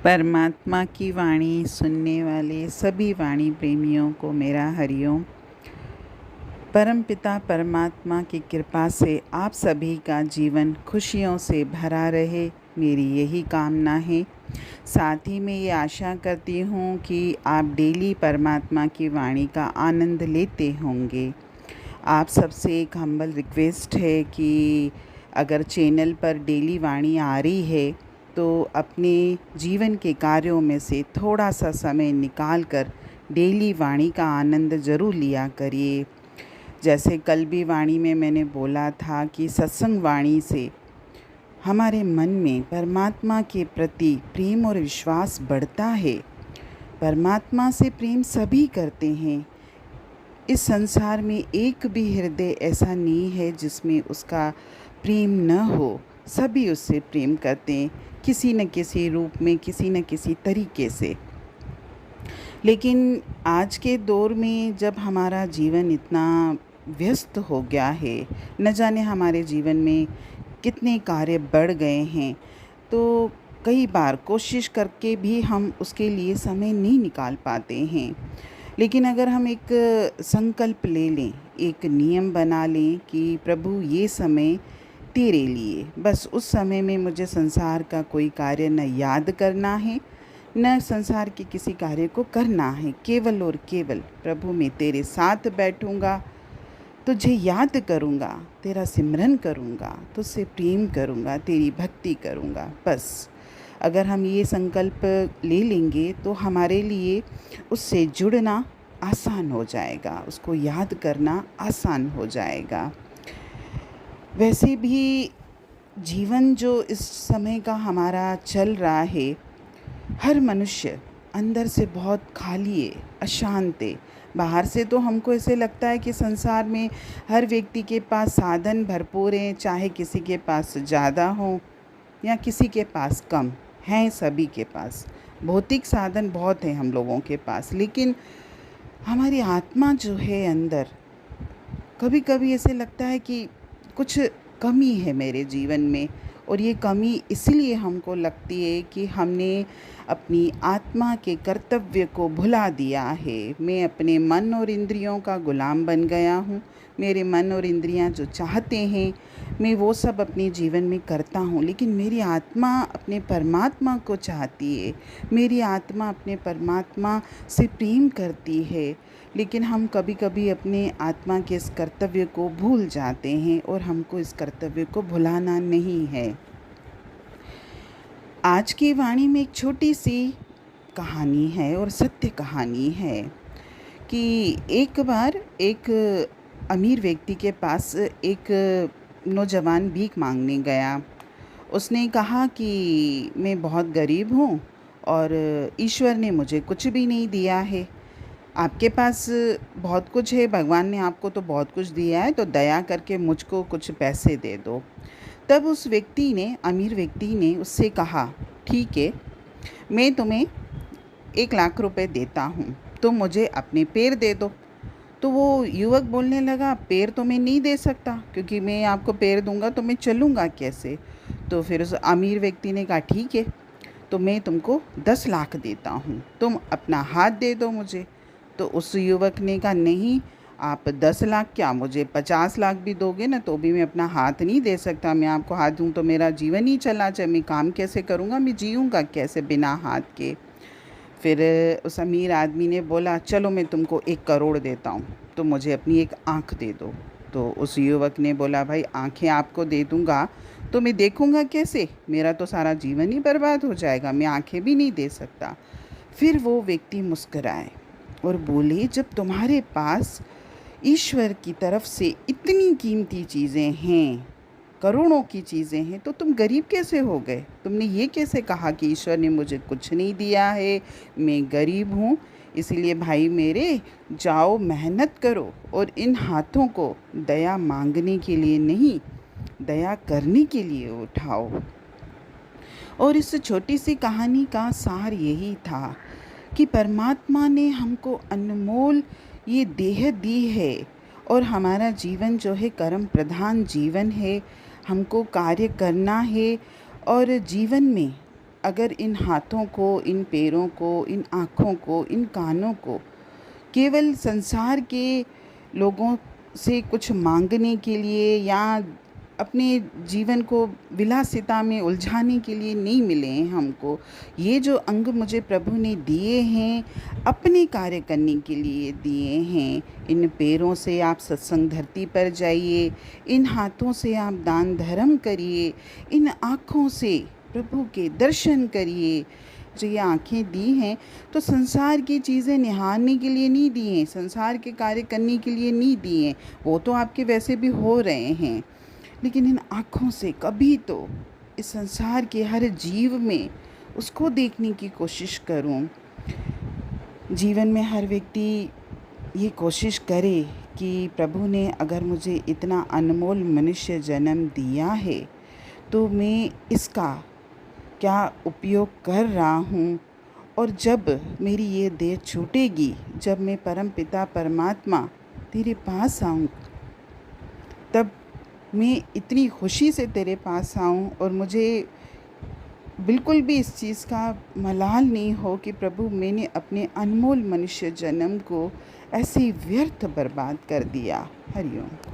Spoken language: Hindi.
परमात्मा की वाणी सुनने वाले सभी वाणी प्रेमियों को मेरा हरिओम। परमपिता परमात्मा की कृपा से आप सभी का जीवन खुशियों से भरा रहे, मेरी यही कामना है। साथ ही मैं ये आशा करती हूँ कि आप डेली परमात्मा की वाणी का आनंद लेते होंगे। आप सबसे एक हम्बल रिक्वेस्ट है कि अगर चैनल पर डेली वाणी आ रही है तो अपने जीवन के कार्यों में से थोड़ा सा समय निकाल कर डेली वाणी का आनंद ज़रूर लिया करिए। जैसे कल भी वाणी में मैंने बोला था कि सत्संग वाणी से हमारे मन में परमात्मा के प्रति प्रेम और विश्वास बढ़ता है। परमात्मा से प्रेम सभी करते हैं। इस संसार में एक भी हृदय ऐसा नहीं है जिसमें उसका प्रेम न हो। सभी उससे प्रेम करते हैं, किसी न किसी रूप में, किसी न किसी तरीके से। लेकिन आज के दौर में जब हमारा जीवन इतना व्यस्त हो गया है, न जाने हमारे जीवन में कितने कार्य बढ़ गए हैं, तो कई बार कोशिश करके भी हम उसके लिए समय नहीं निकाल पाते हैं। लेकिन अगर हम एक संकल्प ले लें, एक नियम बना लें कि प्रभु ये समय तेरे लिए, बस उस समय में मुझे संसार का कोई कार्य न याद करना है, न संसार के किसी कार्य को करना है, केवल और केवल प्रभु मैं तेरे साथ बैठूँगा, तुझे याद करूँगा, तेरा सिमरन करूँगा, तुझसे प्रेम करूँगा, तेरी भक्ति करूँगा। बस अगर हम ये संकल्प ले लेंगे तो हमारे लिए उससे जुड़ना आसान हो जाएगा, उसको याद करना आसान हो जाएगा। वैसे भी जीवन जो इस समय का हमारा चल रहा है, हर मनुष्य अंदर से बहुत खाली है, अशांत है। बाहर से तो हमको ऐसे लगता है कि संसार में हर व्यक्ति के पास साधन भरपूर हैं, चाहे किसी के पास ज़्यादा हो या किसी के पास कम हैं। सभी के पास भौतिक साधन बहुत हैं हम लोगों के पास, लेकिन हमारी आत्मा जो है अंदर, कभी कभी ऐसे लगता है कि कुछ कमी है मेरे जीवन में। और ये कमी इसलिए हमको लगती है कि हमने अपनी आत्मा के कर्तव्य को भुला दिया है। मैं अपने मन और इंद्रियों का गुलाम बन गया हूँ। मेरे मन और इंद्रियाँ जो चाहते हैं मैं वो सब अपने जीवन में करता हूँ, लेकिन मेरी आत्मा अपने परमात्मा को चाहती है। मेरी आत्मा अपने परमात्मा से प्रेम करती है। लेकिन हम कभी कभी अपने आत्मा के इस कर्तव्य को भूल जाते हैं और हमको इस कर्तव्य को भुलाना नहीं है। आज की वाणी में एक छोटी सी कहानी है और सत्य कहानी है कि एक बार एक अमीर व्यक्ति के पास एक नौजवान भीख मांगने गया। उसने कहा कि मैं बहुत गरीब हूँ और ईश्वर ने मुझे कुछ भी नहीं दिया है। आपके पास बहुत कुछ है, भगवान ने आपको तो बहुत कुछ दिया है, तो दया करके मुझको कुछ पैसे दे दो। तब उस व्यक्ति ने, अमीर व्यक्ति ने उससे कहा, ठीक है, मैं तुम्हें 1 लाख रुपए देता हूँ, तुम मुझे अपने पैर दे दो। तो वो युवक बोलने लगा, पैर तो मैं नहीं दे सकता, क्योंकि मैं आपको पैर दूंगा तो मैं चलूँगा कैसे। तो फिर उस अमीर व्यक्ति ने कहा, ठीक है, तो मैं तुमको 10 लाख देता हूँ, तुम अपना हाथ दे दो मुझे। तो उस युवक ने कहा, नहीं, आप 10 लाख क्या, मुझे 50 लाख भी दोगे ना तो भी मैं अपना हाथ नहीं दे सकता। मैं आपको हाथ दूँ तो मेरा जीवन ही चला जाए, मैं काम कैसे करूँगा, मैं जीऊँगा कैसे बिना हाथ के। फिर उस अमीर आदमी ने बोला, चलो मैं तुमको 1 करोड़ देता हूँ, तो मुझे अपनी एक आँख दे दो। तो उस युवक ने बोला, भाई आँखें आपको दे दूँगा तो मैं देखूँगा कैसे, मेरा तो सारा जीवन ही बर्बाद हो जाएगा, मैं आँखें भी नहीं दे सकता। फिर वो व्यक्ति मुस्कुराए और बोले, जब तुम्हारे पास ईश्वर की तरफ से इतनी कीमती चीज़ें हैं, करोड़ों की चीज़ें हैं, तो तुम गरीब कैसे हो गए? तुमने ये कैसे कहा कि ईश्वर ने मुझे कुछ नहीं दिया है, मैं गरीब हूँ, इसलिए भाई मेरे, जाओ मेहनत करो और इन हाथों को दया मांगने के लिए नहीं, दया करने के लिए उठाओ। और इस छोटी सी कहानी का सार यही था कि परमात्मा ने हमको अनमोल ये देह दी है और हमारा जीवन जो है कर्म प्रधान जीवन है। हमको कार्य करना है और जीवन में अगर इन हाथों को, इन पैरों को, इन आँखों को, इन कानों को केवल संसार के लोगों से कुछ मांगने के लिए या अपने जीवन को विलासिता में उलझाने के लिए नहीं मिले हैं हमको। ये जो अंग मुझे प्रभु ने दिए हैं, अपने कार्य करने के लिए दिए हैं। इन पैरों से आप सत्संग धरती पर जाइए, इन हाथों से आप दान धर्म करिए, इन आँखों से प्रभु के दर्शन करिए। जो ये आँखें दी हैं तो संसार की चीज़ें निहारने के लिए नहीं दी हैं, संसार के कार्य करने के लिए नहीं दी हैं। वो तो आपके वैसे भी हो रहे हैं, लेकिन इन आँखों से कभी तो इस संसार के हर जीव में उसको देखने की कोशिश करूं। जीवन में हर व्यक्ति ये कोशिश करे कि प्रभु ने अगर मुझे इतना अनमोल मनुष्य जन्म दिया है तो मैं इसका क्या उपयोग कर रहा हूँ, और जब मेरी ये देह छूटेगी, जब मैं परम पिता परमात्मा तेरे पास आऊँ, तब मैं इतनी खुशी से तेरे पास आऊँ और मुझे बिल्कुल भी इस चीज़ का मलाल नहीं हो कि प्रभु मैंने अपने अनमोल मनुष्य जन्म को ऐसे व्यर्थ बर्बाद कर दिया। हरिओम।